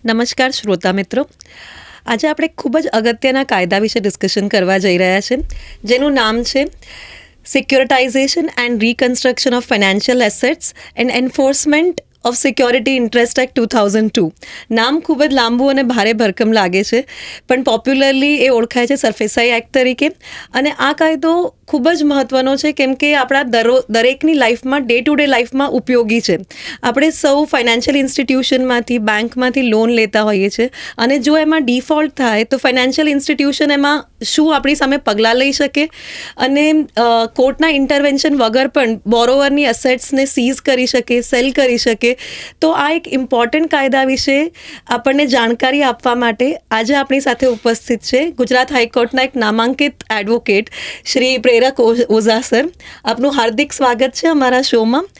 નમસ્કાર શ્રોતા મિત્રો. આજે આપણે ખૂબ જ અગત્યના કાયદા વિશે ડિસ્કશન કરવા જઈ રહ્યા છે, જેનું નામ છે securitisation and reconstruction of financial assets and enforcement of security interest act 2002. નામ ખૂબ જ લાંબુ અને ભારે ભરકમ લાગે છે, પણ પોપ્યુલરલી એ ઓળખાય છે સરફેસાઈ એક્ટ તરીકે. અને આ કાયદો ખૂબ જ મહત્ત્વનો છે, કેમ કે આપણા દરેકની લાઈફમાં, ડે ટુ ડે લાઈફમાં ઉપયોગી છે. આપણે સૌ ફાઇનાન્શિયલ ઇન્સ્ટિટ્યુશનમાંથી, બેંકમાંથી લોન લેતા હોઈએ છીએ, અને જો એમાં ડિફોલ્ટ થાય તો ફાઇનાન્શિયલ ઇન્સ્ટિટ્યુશન એમાં શું આપણી સામે પગલાં લઈ શકે, અને કોર્ટના ઇન્ટરવેન્શન વગર પણ બોરોવરની એસેટ્સને સીઝ કરી શકે, સેલ કરી શકે. તો આ એક ઇમ્પોર્ટન્ટ કાયદા વિશે આપણને જાણકારી આપવા માટે આજે આપણી સાથે ઉપસ્થિત છે ગુજરાત હાઈકોર્ટના એક નામાંકિત એડવોકેટ શ્રી પ્રેરક ઓઝા સર. આપનું હાર્દિક સ્વાગત છે અમારા શોમાં.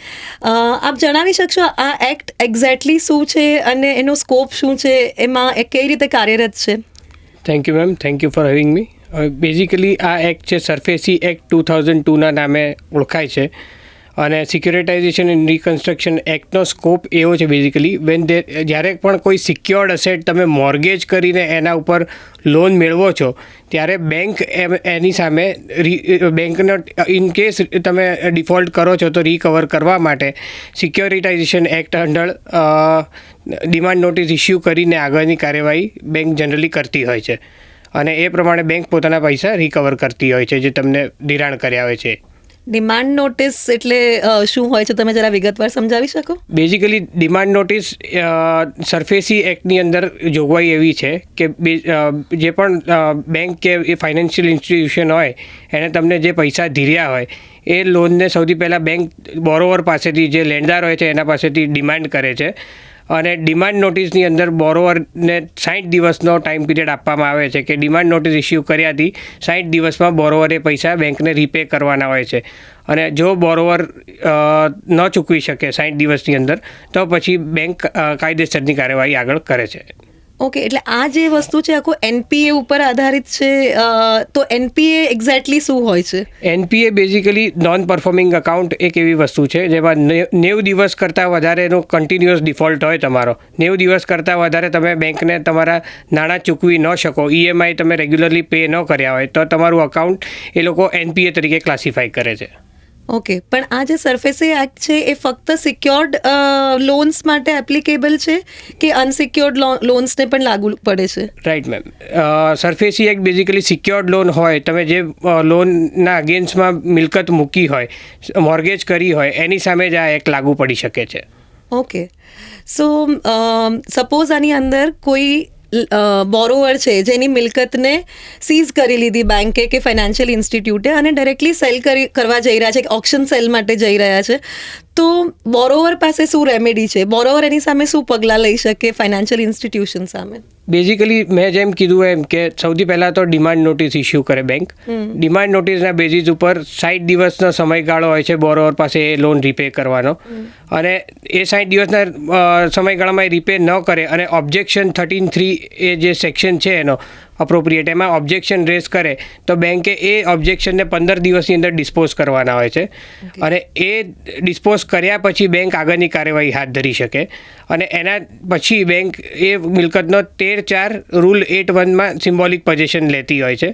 આપ જણાવી શકશો આ એક્ટ એક્ઝેક્ટલી શું છે અને એનો સ્કોપ શું છે, એમાં એ કઈ રીતે કાર્યરત છે? Thank you ma'am, thank you for having me. Basically આ એક્ટ છે સરફેસી એક્ટ 2002ના નામે ઓળખાય છે, અને સિક્યોરિટાઇઝેશન એન્ડ રિકન્સ્ટ્રક્શન એક્ટનો સ્કોપ એવો છે બેઝિકલી જ્યારે પણ કોઈ સિક્યોર્ડ અસેટ તમે મોર્ગેજ કરીને એના ઉપર લોન મેળવો છો, ત્યારે બેંક એની સામે બેંકનો ઇન કેસ તમે ડિફોલ્ટ કરો છો તો રિકવર કરવા માટે સિક્યોરિટાઇઝેશન એક્ટ હેઠળ ડિમાન્ડ નોટિસ ઇસ્યુ કરીને આગળની કાર્યવાહી બેંક જનરલી કરતી હોય છે, અને એ પ્રમાણે બેંક પોતાના પૈસા રિકવર કરતી હોય છે જે તમને ધિરાણ કર્યા હોય છે. ડિમાન્ડ નોટિસ એટલે શું હોય છે, તમે જરા વિગતવાર સમજાવી શકો? બેઝિકલી ડિમાન્ડ નોટિસ સરફેસી એક્ટની અંદર જોગવાઈ એવી છે કે જે પણ બેંક કે એ ફાઇનાન્શિયલ ઇન્સ્ટિટ્યુશન હોય એને તમને જે પૈસા ધીર્યા હોય એ લોનને સૌથી પહેલાં બેંક બોરોવર પાસેથી, જે લેણદાર હોય છે એના પાસેથી ડિમાન્ડ કરે છે, અને ડિમાન્ડ નોટિસની અંદર બોરોવરને 60 દિવસનો ટાઈમ પીરિયડ આપવામાં આવે છે કે ડિમાન્ડ નોટિસ ઇસ્યુ કર્યાથી 60 દિવસમાં બોરોવરે પૈસા બેંકને રીપે કરવાના હોય છે. અને જો બોરોવર ન ચૂકવી શકે 60 દિવસની અંદર તો પછી બેંક કાયદેસરની કાર્યવાહી આગળ કરે છે. ઓકે, એટલે આ જે વસ્તુ છે આખું એનપીએ ઉપર આધારિત છે. તો એનપીએ એક્ઝેક્ટલી શું હોય છે? NPA basically non performing account એક એવી વસ્તુ છે જેમાં 90 દિવસ કરતાં વધારેનો કન્ટિન્યુઅસ ડિફોલ્ટ હોય તમારો. 90 દિવસ કરતાં વધારે તમે બેંકને તમારા નાણાં ચૂકવી ન શકો, ઈએમઆઈ તમે રેગ્યુલરલી પે ન કર્યા હોય તો તમારું અકાઉન્ટ એ લોકો એનપીએ તરીકે ક્લાસિફાઈ કરે છે. ઓકે, પણ આ જે સરફેસી એક્ટ છે એ ફક્ત સિક્યોર્ડ લોન્સ માટે એપ્લિકેબલ છે કે અનસિક્યોર્ડ લોન્સને પણ લાગુ પડે છે? Right ma'am, SARFAESI act basically secured loan હોય, તમે જે લોનના અગેન્સ્ટમાં મિલકત મૂકી હોય, મોર્ગેજ કરી હોય, એની સામે જ આ એક્ટ લાગુ પડી શકે છે. ઓકે, સો સપોઝ આની અંદર કોઈ બોરોવર છે જેની મિલકતને સીઝ કરી લીધી બેંકે કે ફાઇનાન્શિયલ ઇન્સ્ટિટ્યૂટે અને ડાયરેક્ટલી સેલ કરવા જઈ રહ્યા છે, ઓપ્શન સેલ માટે જઈ રહ્યા છે, તો બોરોવર પાસે શું રેમેડી છે? બોરોવર એની સામે શું પગલાં લઈ શકે ફાઇનાન્શિયલ ઇન્સ્ટિટ્યુશન સામે? બેઝિકલી મેં જેમ કીધું એમ કે સૌથી પહેલાં તો ડિમાન્ડ નોટિસ ઇસ્યુ કરે બેંક. ડિમાન્ડ નોટિસના બેઝિસ ઉપર 60 દિવસનો સમયગાળો હોય છે બોરોવર પાસે એ લોન રીપે કરવાનો, અને એ 60 દિવસના સમયગાળામાં રીપે ન કરે અને ઓબ્જેક્શન 13(3) એ જે સેક્શન છે એનો અપ્રોપ્રિએટ, એમાં ઓબ્જેક્શન રેઝ કરે તો બેંકે એ ઓબ્જેક્શનને 15 દિવસની અંદર ડિસ્પોઝ કરવાના હોય છે, અને એ ડિસ્પોઝ કર્યા પછી બેંક આગળની કાર્યવાહી હાથ ધરી શકે. અને એના પછી બેંક એ મિલકતનો 13(4) રૂલ 8(1) સિમ્બોલિક પોઝેશન લેતી હોય છે,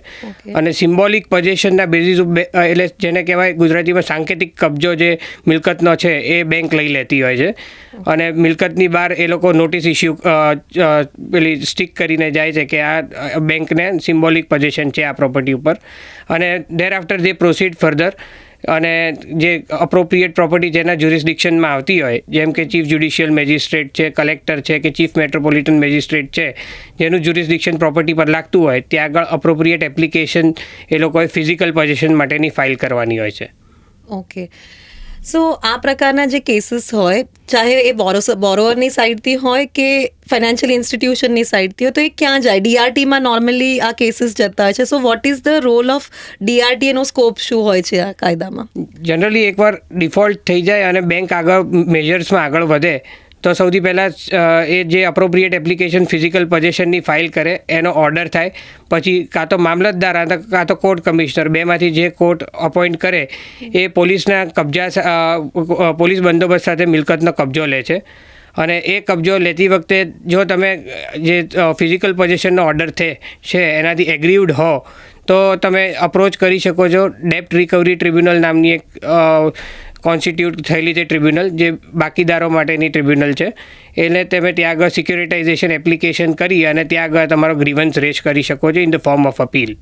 અને સિમ્બોલિક પોઝેશનના બેઝિસ એટલે જેને કહેવાય ગુજરાતીમાં સાંકેતિક કબજો જે મિલકતનો છે એ બેંક લઈ લેતી હોય છે, અને મિલકતની બહાર એ લોકો નોટિસ ઇસ્યુ પેલી સ્ટીક કરીને જાય છે કે આ બેંકને સિમ્બોલિક પોઝેશન છે આ પ્રોપર્ટી ઉપર, અને there after they proceed further, અને જે અપ્રોપ્રિએટ પ્રોપર્ટી જેના જ્યુરિસ્ડિક્શનમાં આવતી હોય, જેમ કે ચીફ જ્યુડિશિયલ મેજિસ્ટ્રેટ છે, કલેક્ટર છે કે ચીફ મેટ્રોપોલિટન મેજિસ્ટ્રેટ છે, જેનું જ્યુરિસ્ડિક્શન પ્રોપર્ટી પર લાગતું હોય, ત્યાં આગળ અપ્રોપ્રિએટ એપ્લિકેશન એ લોકોએ ફિઝિકલ પોઝેશન માટેની ફાઇલ કરવાની હોય છે. ઓકે, સો આ પ્રકારના જે કેસીસ હોય, ચાહે એ બોરોવરની સાઇડથી હોય કે ફાઇનાન્શિયલ ઇન્સ્ટિટ્યુશનની સાઇડથી હોય, તો એ ક્યાં જાય? ડીઆરટીમાં નોર્મલી આ કેસીસ જતા હોય છે. So what is the role of DRT, એનો સ્કોપ શું હોય છે આ કાયદામાં? જનરલી એકવાર ડિફોલ્ટ થઈ જાય અને બેંક આગળ મેજર્સમાં આગળ વધે તો સૌથી પહેલાં એ જે અપ્રોપ્રિએટ એપ્લિકેશન ફિઝિકલ પોઝેશનની ફાઇલ કરે એનો ઓર્ડર થાય, પછી કાં તો મામલતદાર કાં તો કોર્ટ કમિશનર, બેમાંથી જે કોર્ટ અપોઇન્ટ કરે એ પોલીસના કબજા પોલીસ બંદોબસ્ત સાથે મિલકતનો કબજો લે છે, અને એ કબજો લેતી વખતે જો તમે જે ફિઝિકલ પોઝેશનનો ઓર્ડર છે એનાથી એગ્રીવડ હો તો તમે અપ્રોચ કરી શકો છો ડેપ્ટ રિકવરી ટ્રિબ્યુનલ નામની એક કોન્સ્ટિટ્યૂટ થયેલી છે ટ્રિબ્યુનલ, જે બાકીદારો માટેની ટ્રિબ્યુનલ છે. એટલે તમે ત્યાં આગળ સિક્યુરિટાઇઝેશન એપ્લિકેશન કરી અને ત્યાં આગળ તમારો ગ્રીવન્સ રેઝ કરી શકો છો in the form of appeal.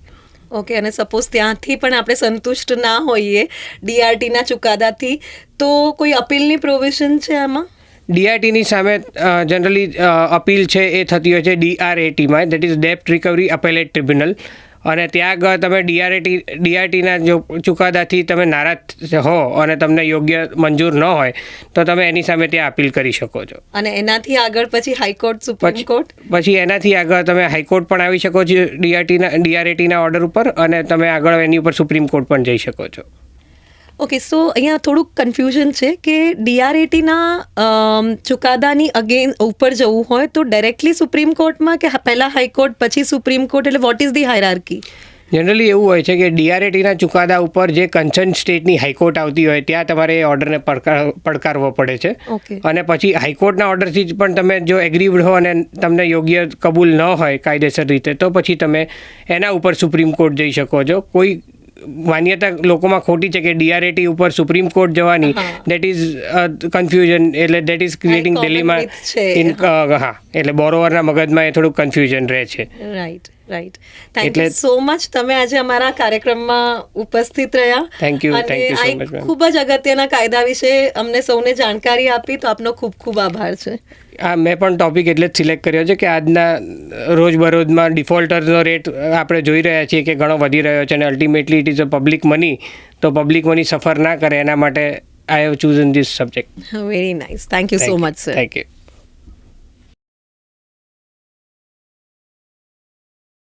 Okay, અને સપોઝ ત્યાંથી પણ આપણે સંતુષ્ટ ના હોઈએ ડીઆરટીના ચુકાદાથી, તો કોઈ અપીલની પ્રોવિઝન છે આમાં? ડીઆરટીની સામે જનરલી અપીલ છે એ થતી હોય છે DRATમાં, that is ડેપ્ટ recovery appellate tribunal. અને ત્યાં આગળ તમે ડીઆરટીના જો ચુકાદાથી તમે નારાજ હો અને તમને યોગ્ય મંજૂર ન હોય તો તમે એની સામે ત્યાં અપીલ કરી શકો છો. અને એનાથી આગળ પછી હાઈકોર્ટ, સુપ્રીમ કોર્ટ? પછી એનાથી આગળ તમે હાઈકોર્ટ પણ આવી શકો છો ડીઆરટીના ઓર્ડર ઉપર, અને તમે આગળ એની ઉપર સુપ્રીમ કોર્ટ પણ જઈ શકો છો. ઓકે, સો અહીંયા થોડુંક કન્ફ્યુઝન છે કે ડીઆરએટીના ચુકાદાની ઉપર જવું હોય તો ડાયરેક્ટલી સુપ્રીમ કોર્ટમાં કે પહેલાં હાઈકોર્ટ પછી સુપ્રીમ કોર્ટ, એટલે what is the hierarchy? Generally એવું હોય છે કે ડીઆરએટીના ચુકાદા ઉપર જે કન્સર્ન સ્ટેટની હાઈકોર્ટ આવતી હોય ત્યાં તમારે એ ઓર્ડરને પડકારવો પડે છે. ઓકે. અને પછી હાઈકોર્ટના ઓર્ડરથી જ પણ તમે જો એગ્રીવડ હો અને તમને યોગ્ય કબૂલ ન હોય કાયદેસર રીતે, તો પછી તમે એના ઉપર સુપ્રીમ કોર્ટ જઈ શકો છો. કોઈ માન્યતા લોકોમાં ખોટી છે કે ડીઆરએટી ઉપર સુપ્રીમ કોર્ટ જવાની, દેટ ઇઝ કન્ફ્યુઝન, એટલે દેટ ઇઝ ક્રિએટિંગ ડિલેમા ઇન, હા, એટલે બોરોવરના મગજમાં એ થોડુંક કન્ફ્યુઝન રહે છે. Right. Thank you so much, તમે આજે અમારા કાર્યક્રમમાં ઉપસ્થિત રહ્યા. થેન્ક યુ સો અને મચ. ખૂબ જ અગત્યના કાયદા વિશે અમને સૌને જાણકારી આપી, તો આપનો ખૂબ ખૂબ આભાર છે. મેં પણ ટોપિક એટલે જ સિલેક્ટ કર્યો છે કે આજના રોજબરોજમાં ડિફોલ્ટરનો રેટ આપણે જોઈ રહ્યા છીએ કે ઘણો વધી રહ્યો છે, અને ultimately it is a public money, તો પબ્લિક મની સફર ના કરે એના માટે I have chosen this subject. Very nice. Thank you so much sir. Thank you.